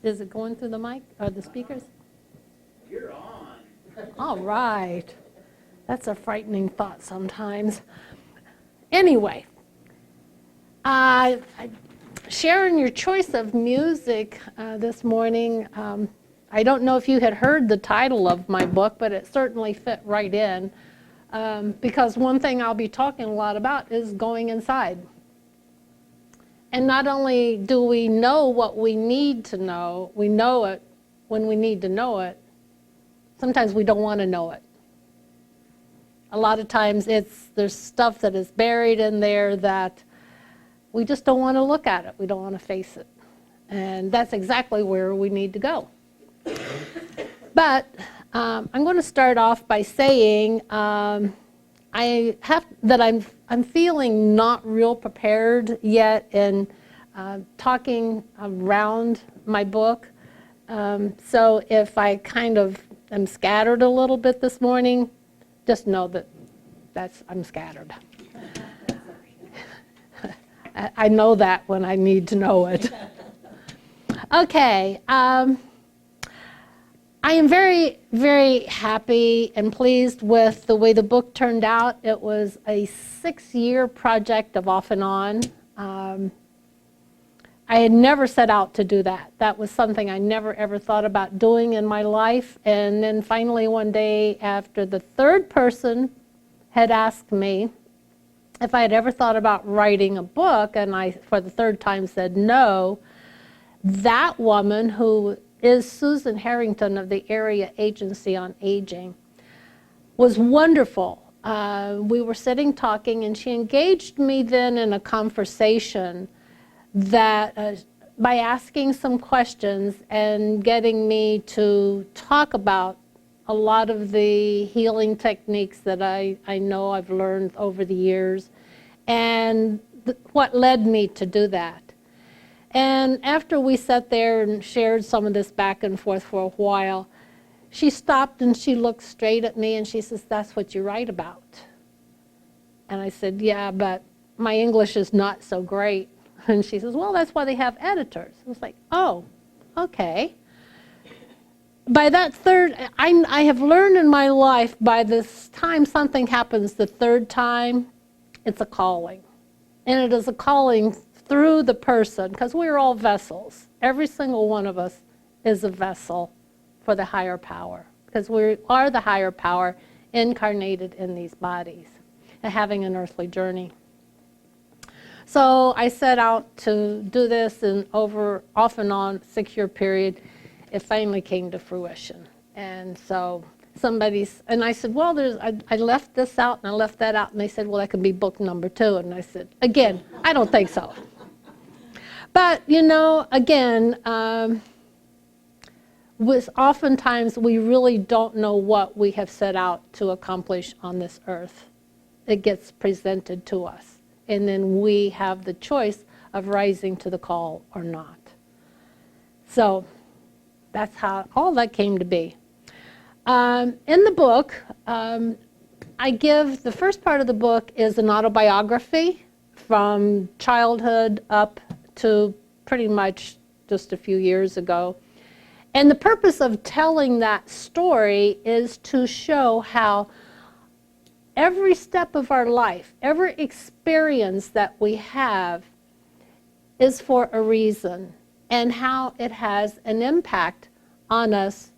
Is it going through the mic or the speakers? You're on. All right. That's a frightening thought sometimes. Anyway, sharing your choice of music this morning. I don't know if you had heard the title of my book, but it certainly fit right in. Because one thing I'll be talking a lot about is going inside. And not only do we know what we need to know, we know it when we need to know it. Sometimes we don't want to know it. A lot of times there's stuff that is buried in there that we just don't want to look at it. We don't want to face it. And that's exactly where we need to go. But I'm going to start off by saying I'm feeling not real prepared yet in talking around my book. So if I kind of am scattered a little bit this morning, just know that I'm scattered. I know that when I need to know it. Okay. I am very, very happy and pleased with the way the book turned out. It was a 6-year project of off and on. I had never set out to do that. That was something I never ever thought about doing in my life. And then finally one day, after the third person had asked me if I had ever thought about writing a book, and I, for the third time, said no, that woman, who is Susan Harrington of the Area Agency on Aging, was wonderful. We were sitting talking, and she engaged me then in a conversation that by asking some questions and getting me to talk about a lot of the healing techniques that I know I've learned over the years, and what led me to do that. And after we sat there and shared some of this back and forth for a while, she stopped and she looked straight at me and she says, "That's what you write about." And I said, "Yeah, but my English is not so great." And she says, "Well, that's why they have editors." I was like, "Oh, okay." By that third, I have learned in my life, by this time something happens the third time, it's a calling. And it is a calling through the person, because we're all vessels. Every single one of us is a vessel for the higher power, because we are the higher power incarnated in these bodies and having an earthly journey. So I set out to do this, and off and on, 6-year period, it finally came to fruition. And so and I said, well, I left this out and I left that out, and they said, well, that could be book number 2. And I said, again, I don't think so. But, you know, again, oftentimes we really don't know what we have set out to accomplish on this earth. It gets presented to us, and then we have the choice of rising to the call or not. So that's how all that came to be. In the book, the first part of the book is an autobiography from childhood up to pretty much just a few years ago. And the purpose of telling that story is to show how every step of our life, every experience that we have is for a reason, and how it has an impact on us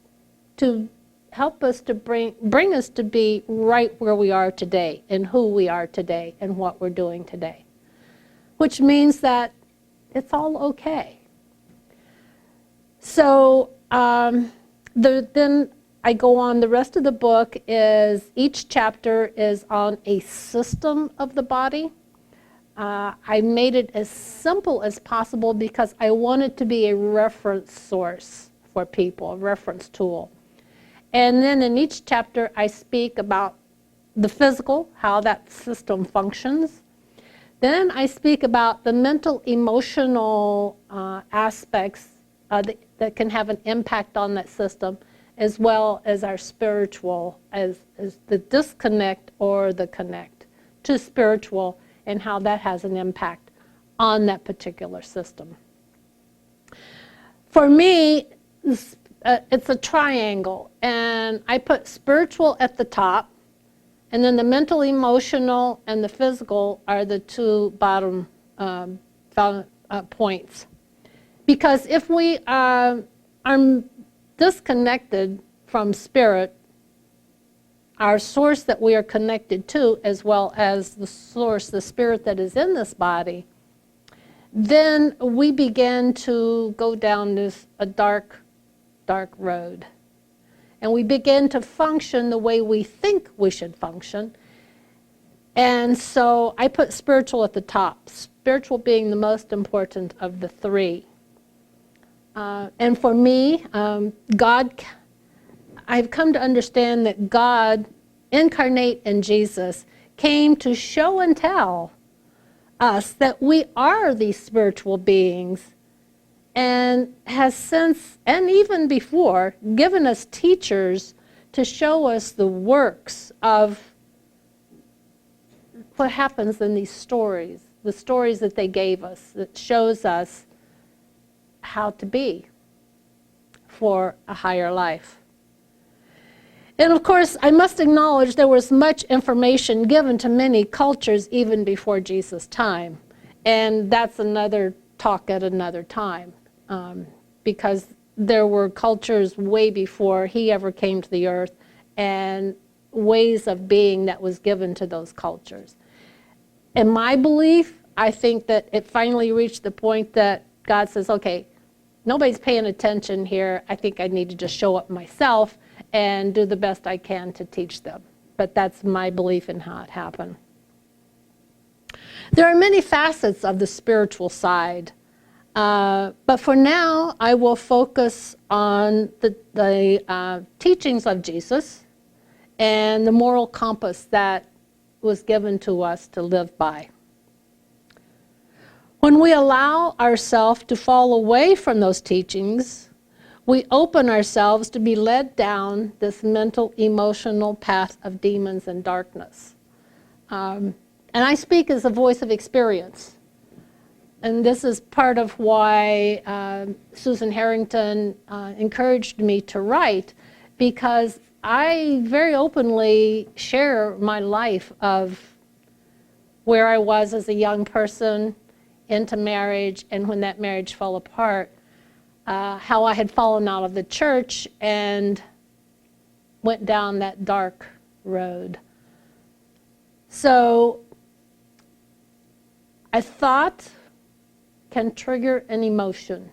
to help us to bring us to be right where we are today, and who we are today, and what we're doing today. Which means that it's all okay. So then I go on, the rest of the book is, each chapter is on a system of the body. I made it as simple as possible because I want it to be a reference source for people, a reference tool. And then in each chapter I speak about the physical, how that system functions. Then I speak about the mental, emotional aspects that can have an impact on that system, as well as our spiritual, as the disconnect or the connect to spiritual, and how that has an impact on that particular system. For me, it's a triangle, and I put spiritual at the top, and then the mental, emotional, and the physical are the two bottom points. Because if we are disconnected from spirit, our source that we are connected to, as well as the source, the spirit that is in this body, then we begin to go down a dark road. And we begin to function the way we think we should function. And so I put spiritual at the top, spiritual being the most important of the three. And for me, God, I've come to understand that God, incarnate in Jesus, came to show and tell us that we are these spiritual beings, and has since, and even before, given us teachers to show us the works of what happens in these stories, the stories that they gave us, that shows us how to be for a higher life. And of course, I must acknowledge there was much information given to many cultures even before Jesus' time. And that's another talk at another time, because there were cultures way before he ever came to the earth, and ways of being that was given to those cultures. In my belief, I think that it finally reached the point that God says, okay, nobody's paying attention here. I think I need to just show up myself and do the best I can to teach them. But that's my belief in how it happened. There are many facets of the spiritual side, but for now I will focus on the teachings of Jesus and the moral compass that was given to us to live by. When we allow ourselves to fall away from those teachings, we open ourselves to be led down this mental, emotional path of demons and darkness. And I speak as a voice of experience. And this is part of why Susan Harrington encouraged me to write, because I very openly share my life of where I was as a young person into marriage, and when that marriage fell apart, how I had fallen out of the church and went down that dark road. So a thought can trigger an emotion,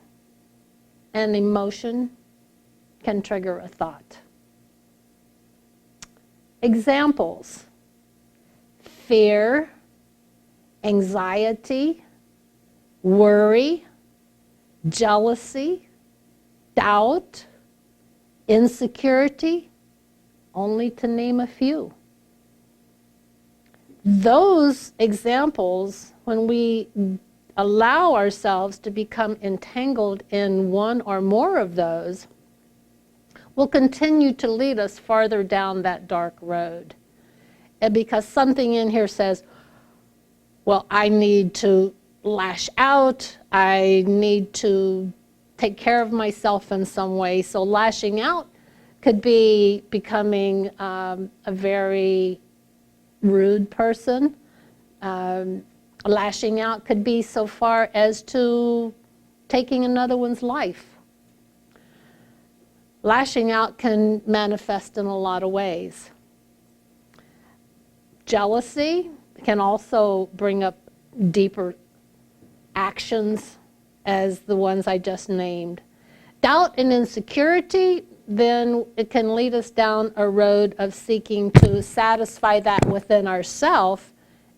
and emotion can trigger a thought. Examples: fear, anxiety, worry, jealousy, doubt, insecurity, only to name a few. Those examples, when we allow ourselves to become entangled in one or more of those, will continue to lead us farther down that dark road. And because something in here says, well, I need to lash out, I need to take care of myself in some way. So lashing out could be becoming a very rude person. Lashing out could be so far as to taking another one's life. Lashing out can manifest in a lot of ways. Jealousy can also bring up deeper actions as the ones I just named. Doubt and insecurity, then it can lead us down a road of seeking to satisfy that within ourselves,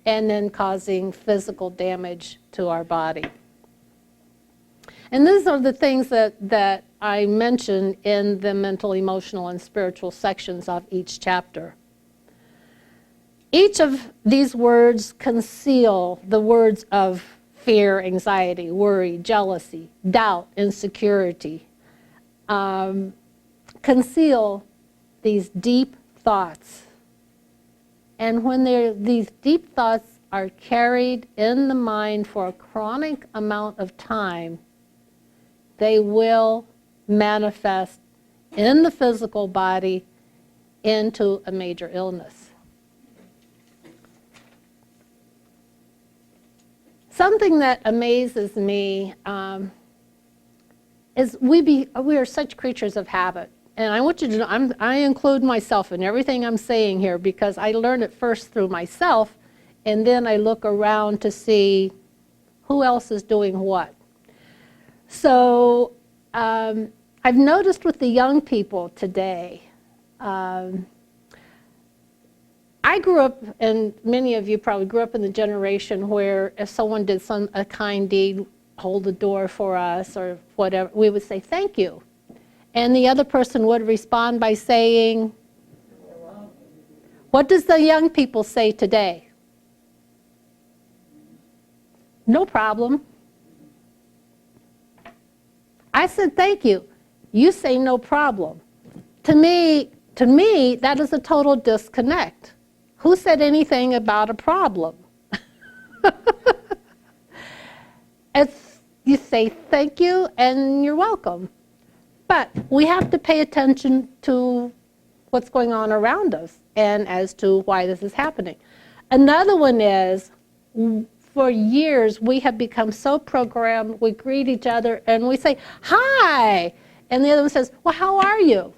and then causing physical damage to our body. And these are the things that I mentioned in the mental, emotional, and spiritual sections of each chapter. Each of these words conceal the words of fear, anxiety, worry, jealousy, doubt, insecurity. Conceal these deep thoughts. And when these deep thoughts are carried in the mind for a chronic amount of time, they will manifest in the physical body into a major illness. Something that amazes me is we are such creatures of habit. And I want you to know, I include myself in everything I'm saying here because I learned it first through myself, and then I look around to see who else is doing what. So I've noticed with the young people today, I grew up, and many of you probably grew up in the generation where if someone did a kind deed, hold the door for us or whatever, we would say thank you. And the other person would respond by saying, what does the young people say today? No problem. I said thank you. You say no problem. To me, that is a total disconnect. Who said anything about a problem? You say thank you and you're welcome. But we have to pay attention to what's going on around us and as to why this is happening. Another one is, for years, we have become so programmed, we greet each other and we say, hi, and the other one says, well, how are you?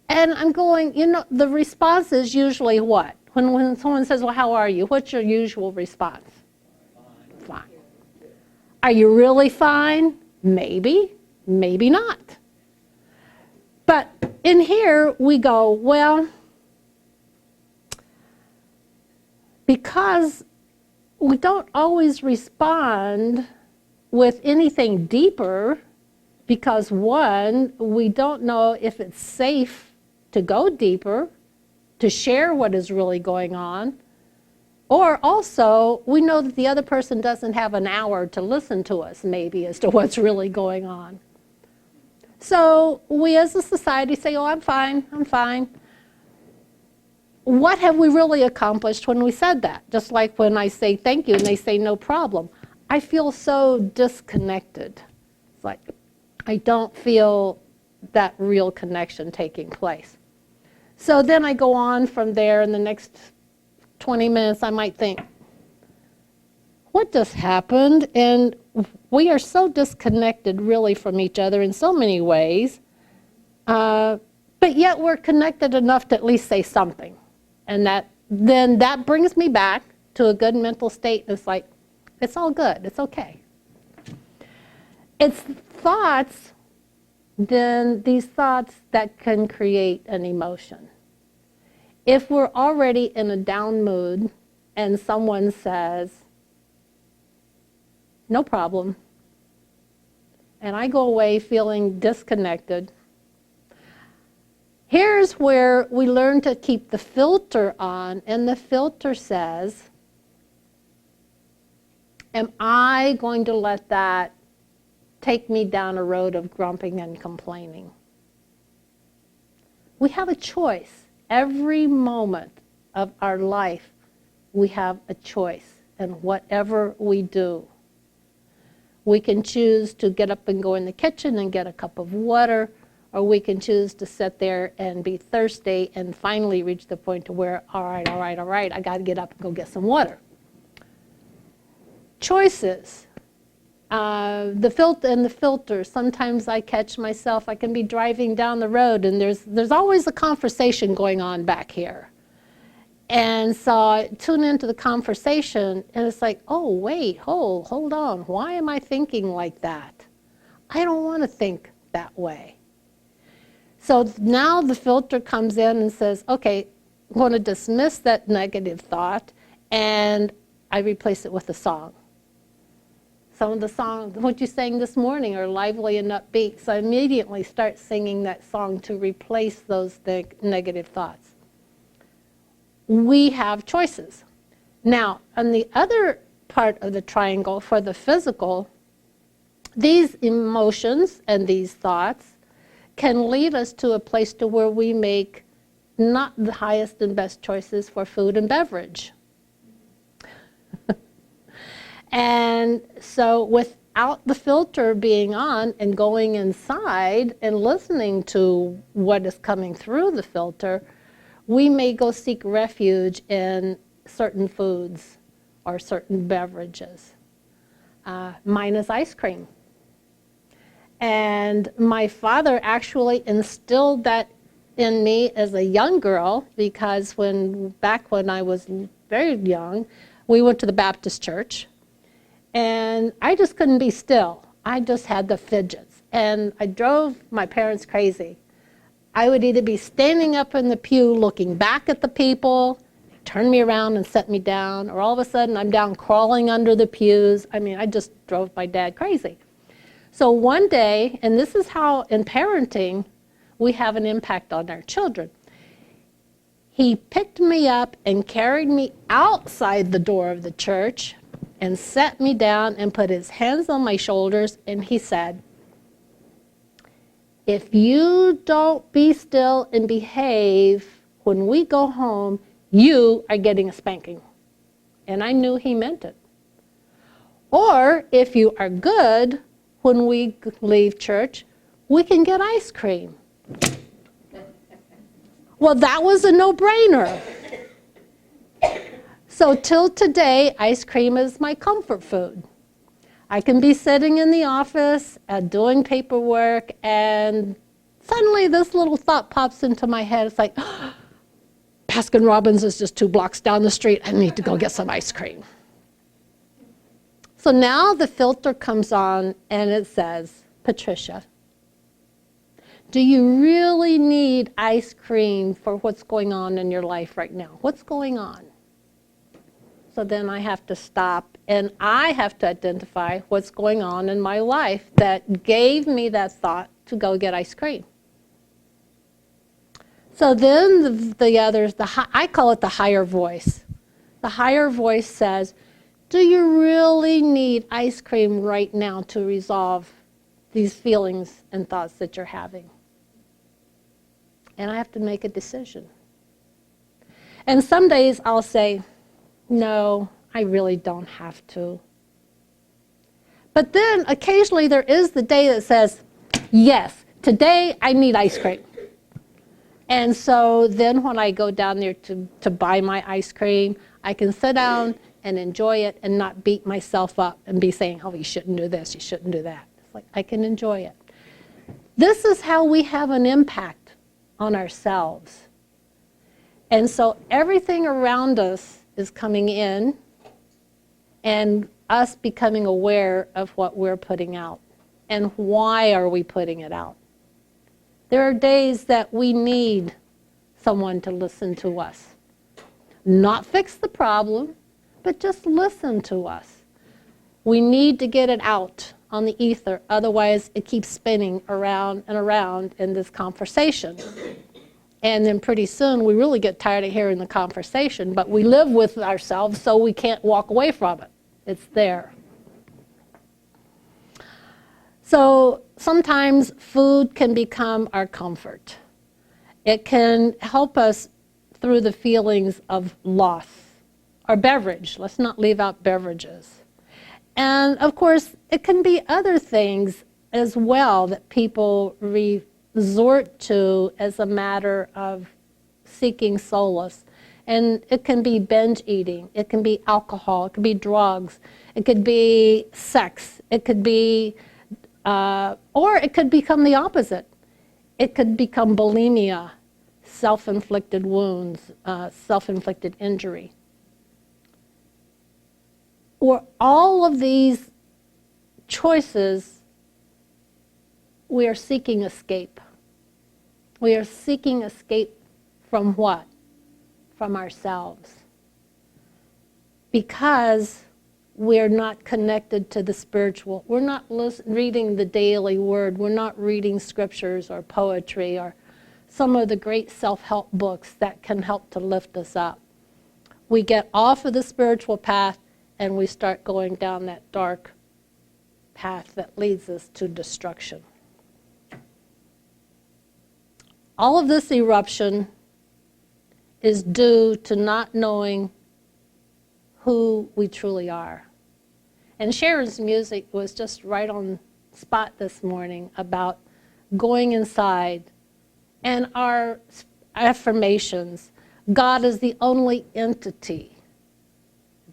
And I'm going, the response is usually what? When someone says, well, how are you? What's your usual response? Fine. Are you really fine? Maybe, maybe not. But in here we go, well, because we don't always respond with anything deeper, because one, we don't know if it's safe to go deeper, to share what is really going on, or also we know that the other person doesn't have an hour to listen to us maybe as to what's really going on. So we as a society say, oh, I'm fine, I'm fine. What have we really accomplished when we said that? Just like when I say thank you and they say no problem. I feel so disconnected. It's like I don't feel that real connection taking place. So then I go on from there, in the next 20 minutes I might think, what just happened? And we are so disconnected really from each other in so many ways, but yet we're connected enough to at least say something. And then that brings me back to a good mental state. It's like, it's all good, it's okay. It's thoughts, then these thoughts that can create an emotion. If we're already in a down mood and someone says, no problem, and I go away feeling disconnected, here's where we learn to keep the filter on, and the filter says, am I going to let that take me down a road of grumping and complaining? We have a choice. Every moment of our life, we have a choice in whatever we do. We can choose to get up and go in the kitchen and get a cup of water, or we can choose to sit there and be thirsty and finally reach the point to where, all right, I got to get up and go get some water. Choices. The filter, sometimes I catch myself, I can be driving down the road and there's always a conversation going on back here. And so I tune into the conversation and it's like, oh wait, hold on, why am I thinking like that? I don't want to think that way. So now the filter comes in and says, okay, I'm going to dismiss that negative thought, and I replace it with a song. Some of the songs, what you sang this morning, are lively and upbeat, so I immediately start singing that song to replace those negative thoughts. We have choices. Now, on the other part of the triangle, for the physical, these emotions and these thoughts can lead us to a place to where we make not the highest and best choices for food and beverage. And so without the filter being on and going inside and listening to what is coming through the filter, we may go seek refuge in certain foods or certain beverages. Mine is ice cream. And my father actually instilled that in me as a young girl, because back when I was very young, we went to the Baptist church, and I just couldn't be still. I just had the fidgets, and I drove my parents crazy. I would either be standing up in the pew looking back at the people, turn me around and set me down, or all of a sudden I'm down crawling under the pews. I mean, I just drove my dad crazy. So one day, and this is how in parenting we have an impact on our children, he picked me up and carried me outside the door of the church and set me down and put his hands on my shoulders, and he said, if you don't be still and behave when we go home, you are getting a spanking. And I knew he meant it. Or if you are good, when we leave church, we can get ice cream. Well, that was a no-brainer. So till today, ice cream is my comfort food. I can be sitting in the office doing paperwork, and suddenly this little thought pops into my head. It's like, oh, Baskin-Robbins is just 2 blocks down the street. I need to go get some ice cream. So now the filter comes on and it says, Patricia, do you really need ice cream for what's going on in your life right now? What's going on? So then I have to stop and I have to identify what's going on in my life that gave me that thought to go get ice cream. So then the others, I call it the higher voice. The higher voice says, do you really need ice cream right now to resolve these feelings and thoughts that you're having? And I have to make a decision. And some days I'll say, no, I really don't have to. But then occasionally there is the day that says, yes, today I need ice cream. And so then when I go down there to buy my ice cream, I can sit down and enjoy it and not beat myself up and be saying, oh, you shouldn't do this, you shouldn't do that. It's like, I can enjoy it. This is how we have an impact on ourselves. And so everything around us is coming in and us becoming aware of what we're putting out and why are we putting it out. There are days that we need someone to listen to us. Not fix the problem, but just listen to us. We need to get it out on the ether, otherwise it keeps spinning around and around in this conversation. And then pretty soon we really get tired of hearing the conversation, but we live with ourselves so we can't walk away from it. It's there. So sometimes food can become our comfort. It can help us through the feelings of loss. Or beverage, let's not leave out beverages. And of course, it can be other things as well that people resort to as a matter of seeking solace. And it can be binge eating, it can be alcohol, it could be drugs, it could be sex, it could be, or it could become the opposite. It could become bulimia, self-inflicted wounds, self-inflicted injury. Or all of these choices, we are seeking escape. We are seeking escape from what? From ourselves. Because we're not connected to the spiritual. We're not reading the daily word. We're not reading scriptures or poetry or some of the great self-help books that can help to lift us up. We get off of the spiritual path and we start going down that dark path that leads us to destruction. All of this eruption is due to not knowing who we truly are. And Sharon's music was just right on spot this morning about going inside. And our affirmations, God is the only entity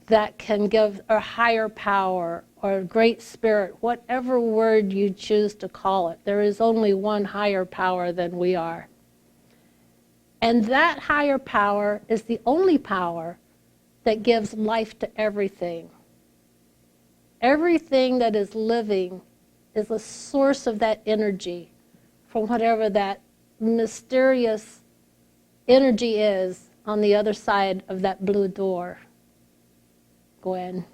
that can give a higher power or a great spirit, whatever word you choose to call it. There is only one higher power than we are. And that higher power is the only power that gives life to everything. Everything that is living is a source of that energy from whatever that mysterious energy is on the other side of that blue door. Gwen.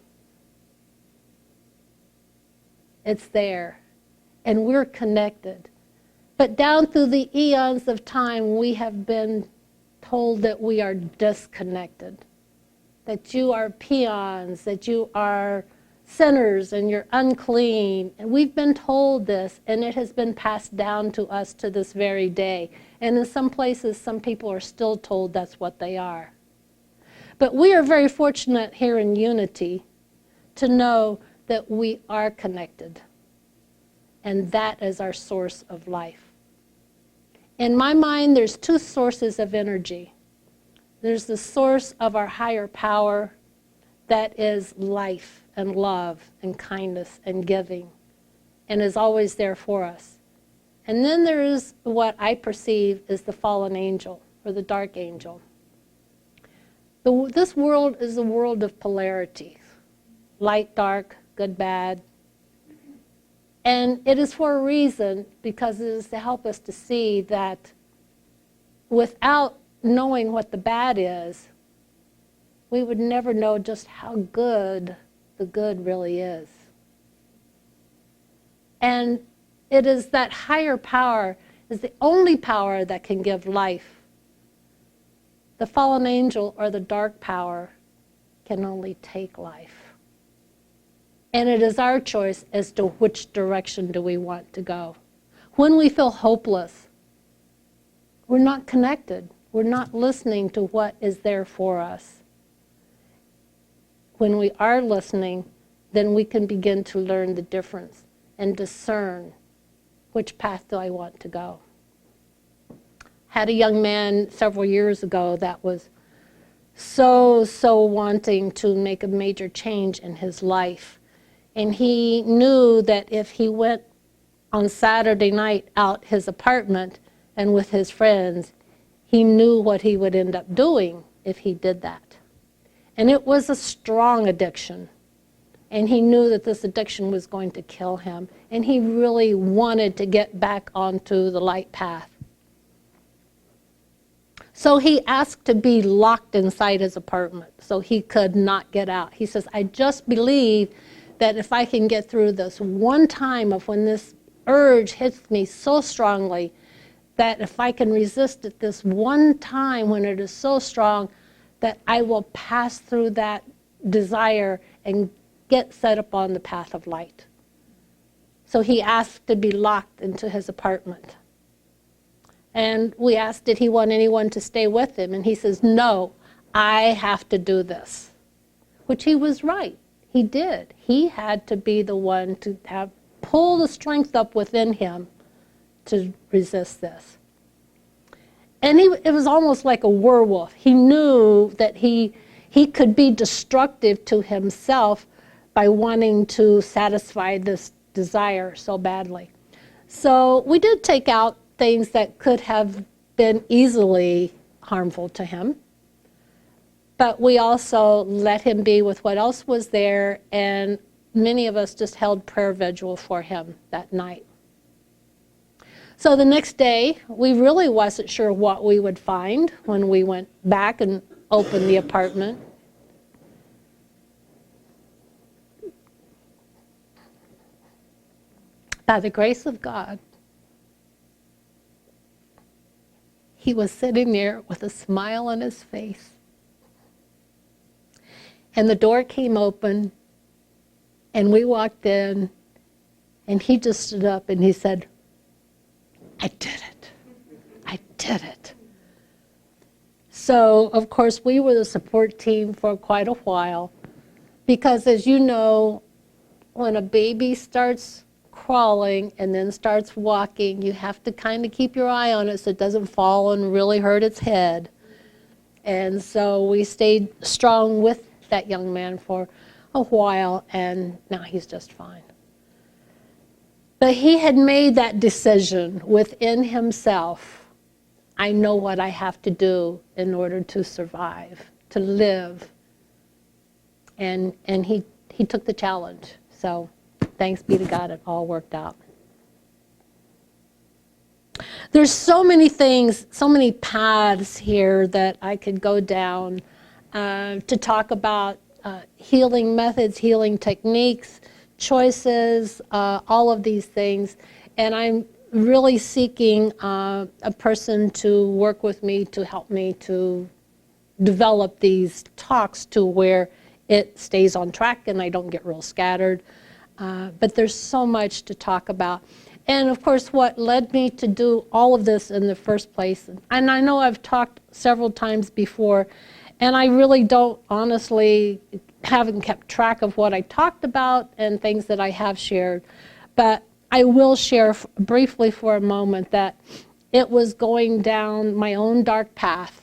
It's there. And we're connected. But down through the eons of time, we have been told that we are disconnected. That you are peons, that you are sinners, and you're unclean. And we've been told this, and it has been passed down to us to this very day. And in some places, some people are still told that's what they are. But we are very fortunate here in Unity to know that we are connected. And that is our source of life. In my mind, there's two sources of energy. There's the source of our higher power that is life and love and kindness and giving and is always there for us. And then there is what I perceive as the fallen angel or the dark angel. This world is a world of polarity, light, dark, good, bad. And it is for a reason, because it is to help us to see that without knowing what the bad is, we would never know just how good the good really is. And it is that higher power is the only power that can give life. The fallen angel or the dark power can only take life. And it is our choice as to which direction do we want to go. When we feel hopeless, we're not connected. We're not listening to what is there for us. When we are listening, then we can begin to learn the difference and discern which path do I want to go. Had a young man several years ago that was so wanting to make a major change in his life. And he knew that if he went on Saturday night out his apartment and with his friends, he knew what he would end up doing if he did that. And it was a strong addiction. And he knew that this addiction was going to kill him. And he really wanted to get back onto the light path. So he asked to be locked inside his apartment so he could not get out. He says, I just believe that if I can get through this one time of when this urge hits me so strongly, that if I can resist it this one time when it is so strong, that I will pass through that desire and get set up on the path of light. So he asked to be locked into his apartment. And we asked, did he want anyone to stay with him? And he says, no, I have to do this. Which he was right. He did. He had to be the one to pull the strength up within him to resist this. And it was almost like a werewolf. He knew that he could be destructive to himself by wanting to satisfy this desire so badly. So we did take out things that could have been easily harmful to him. But we also let him be with what else was there, and many of us just held prayer vigil for him that night. So the next day, we really wasn't sure what we would find when we went back and opened the apartment. By the grace of God, he was sitting there with a smile on his face. And the door came open, and we walked in, and he just stood up and he said, I did it. I did it. So, of course, we were the support team for quite a while, because as you know, when a baby starts crawling and then starts walking, you have to kind of keep your eye on it so it doesn't fall and really hurt its head. And so we stayed strong with that young man for a while, and now he's just fine. But he had made that decision within himself. I know what I have to do in order to survive, to live. And he took the challenge. So thanks be to God, it all worked out. There's so many things, so many paths here that I could go down to talk about healing methods, healing techniques, choices, all of these things. And I'm really seeking a person to work with me to help me to develop these talks to where it stays on track and I don't get real scattered. But there's so much to talk about. And of course, what led me to do all of this in the first place, and I know I've talked several times before, and I really don't honestly haven't kept track of what I talked about and things that I have shared, but I will share briefly for a moment that it was going down my own dark path.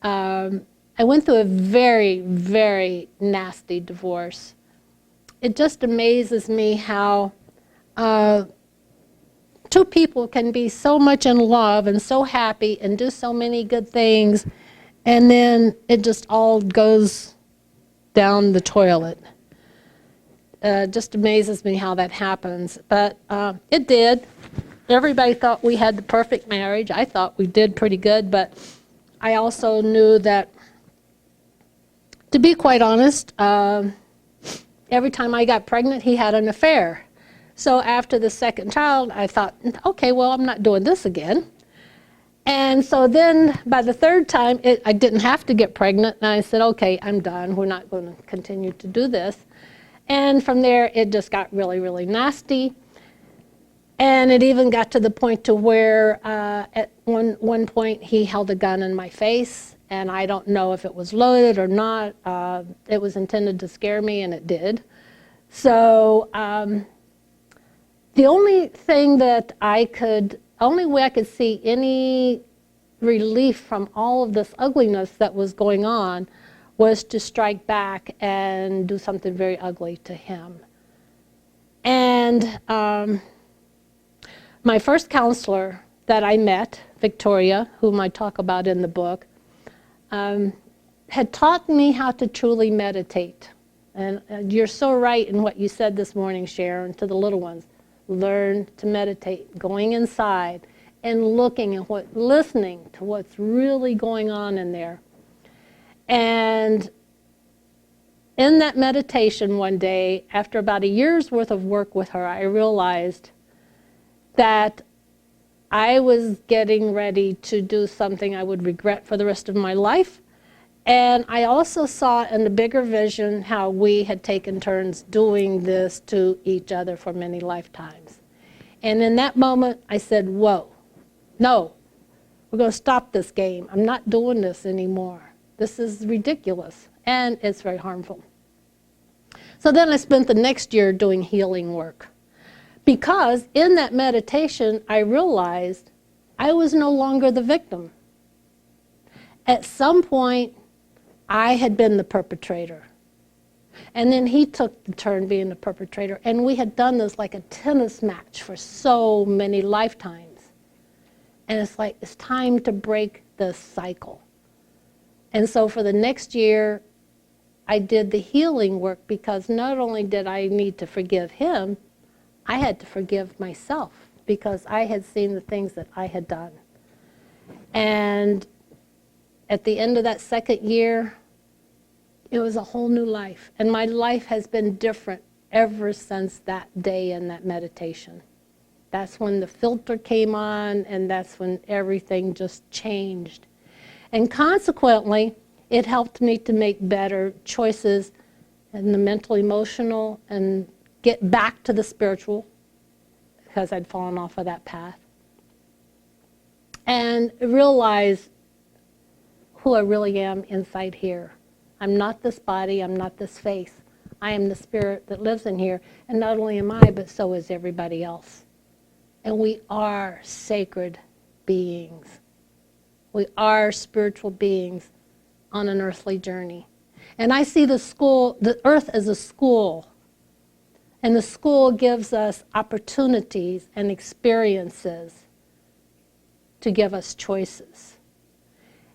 I went through a very, very nasty divorce. It just amazes me how two people can be so much in love and so happy and do so many good things, and then it just all goes down the toilet. Just amazes me how that happens. But it did. Everybody thought we had the perfect marriage. I thought we did pretty good, but I also knew that, to be quite honest, every time I got pregnant, he had an affair. So after the second child, I thought, okay, well, I'm not doing this again. And so then by the third time, I didn't have to get pregnant. And I said, okay, I'm done. We're not going to continue to do this. And from there, it just got really, really nasty. And it even got to the point to where at one point he held a gun in my face. And I don't know if it was loaded or not. It was intended to scare me, and it did. So the only way I could see any relief from all of this ugliness that was going on was to strike back and do something very ugly to him. And my first counselor that I met, Victoria, whom I talk about in the book, had taught me how to truly meditate. And you're so right in what you said this morning, Sharon, to the little ones. Learn to meditate, going inside and looking at listening to what's really going on in there. And in that meditation one day, after about a year's worth of work with her, I realized that I was getting ready to do something I would regret for the rest of my life. And I also saw in the bigger vision how we had taken turns doing this to each other for many lifetimes. And in that moment, I said, whoa, no, we're going to stop this game. I'm not doing this anymore. This is ridiculous, and it's very harmful. So then I spent the next year doing healing work. Because in that meditation, I realized I was no longer the victim. At some point, I had been the perpetrator. And then he took the turn being the perpetrator. And we had done this like a tennis match for so many lifetimes. And it's like, it's time to break this cycle. And so for the next year, I did the healing work because not only did I need to forgive him, I had to forgive myself because I had seen the things that I had done. And at the end of that second year, it was a whole new life. And my life has been different ever since that day in that meditation. That's when the filter came on, and that's when everything just changed. And consequently, it helped me to make better choices in the mental, emotional, and get back to the spiritual, because I'd fallen off of that path. And realize who I really am inside here. I'm not this body, I'm not this face. I am the spirit that lives in here. And not only am I, but so is everybody else. And we are sacred beings. We are spiritual beings on an earthly journey. And I see the earth as a school. And the school gives us opportunities and experiences to give us choices.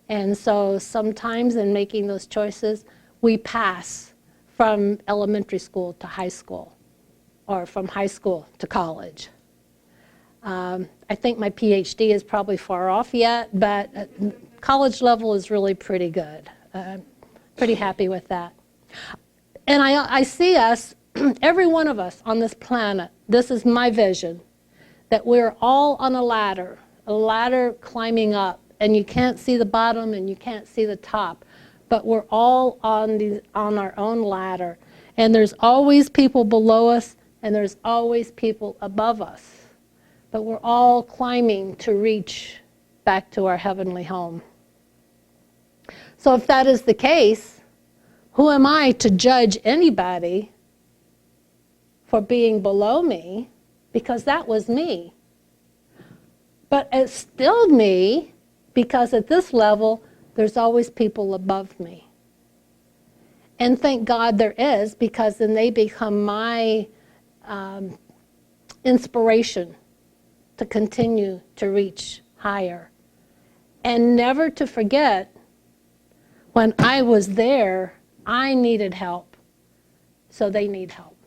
And so sometimes in making those choices, we pass from elementary school to high school, or from high school to college. I think my PhD is probably far off yet, but college level is really pretty good. Pretty happy with that. And I see us, every one of us on this planet, this is my vision, that we're all on a ladder climbing up, and you can't see the bottom and you can't see the top, but we're all on our own ladder. And there's always people below us, and there's always people above us. But we're all climbing to reach back to our heavenly home. So if that is the case, who am I to judge anybody for being below me? Because that was me. But it's still me, because at this level, there's always people above me. And thank God there is, because then they become my inspiration to continue to reach higher. And never to forget, when I was there, I needed help, so they need help.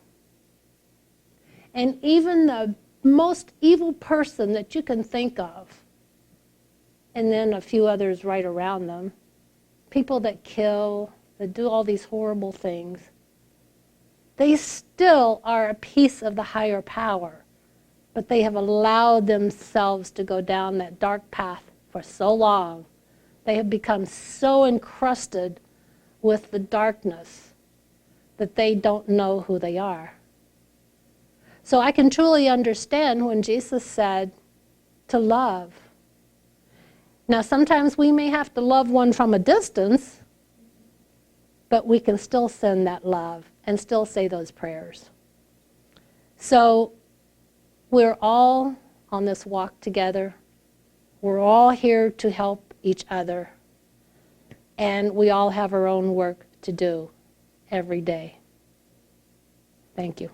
And even the most evil person that you can think of, and then a few others right around them, people that kill, that do all these horrible things, they still are a piece of the higher power. But they have allowed themselves to go down that dark path for so long. They have become so encrusted with the darkness that they don't know who they are. So I can truly understand when Jesus said to love. Now sometimes we may have to love one from a distance, but we can still send that love and still say those prayers. So we're all on this walk together. We're all here to help each other. And we all have our own work to do every day. Thank you.